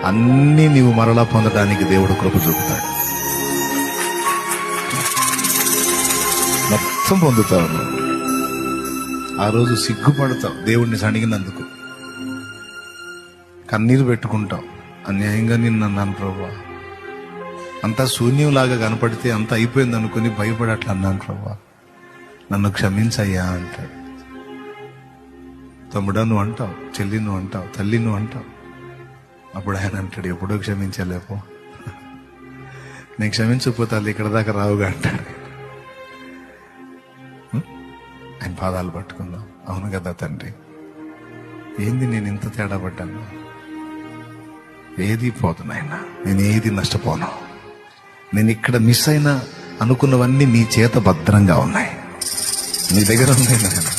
అన్నీ నీవు మరలా పొందడానికి దేవుడు కృప చూపుతాడు. మొత్తం పొందుతావు నువ్వు. ఆ రోజు సిగ్గుపడతావు దేవుడిని సణిగినందుకు, కన్నీరు పెట్టుకుంటావు. అన్యాయంగా నిన్ను అన్నాను ప్రభా, అంతా శూన్యంలాగా కనపడితే అంత అయిపోయింది అనుకుని భయపడి అట్లా అన్నాను ప్రభా, నన్ను క్షమించయ్యా అంటాడు. తమ్ముడా నువ్వు అంటావు, చెల్లి నువ్వు అంటావు, తల్లి నువ్వు అంటావు. అప్పుడు ఆయన అంటాడు, ఎప్పుడో క్షమించలేపో, నేను క్షమించకపోతే వాళ్ళు ఇక్కడ దాకా రావుగా అంటాడు. ఆయన పాదాలు పట్టుకుందాం. అవును కదా తండ్రి, ఏంది నేను ఇంత తేడా పడ్డాను? ఏది పోదు నాయనా, నేను ఏది నష్టపోను. నేను ఇక్కడ మిస్ అయినా అనుకున్నవన్నీ నీ చేత భద్రంగా ఉన్నాయి, నీ దగ్గర ఉన్నాయి నాయన.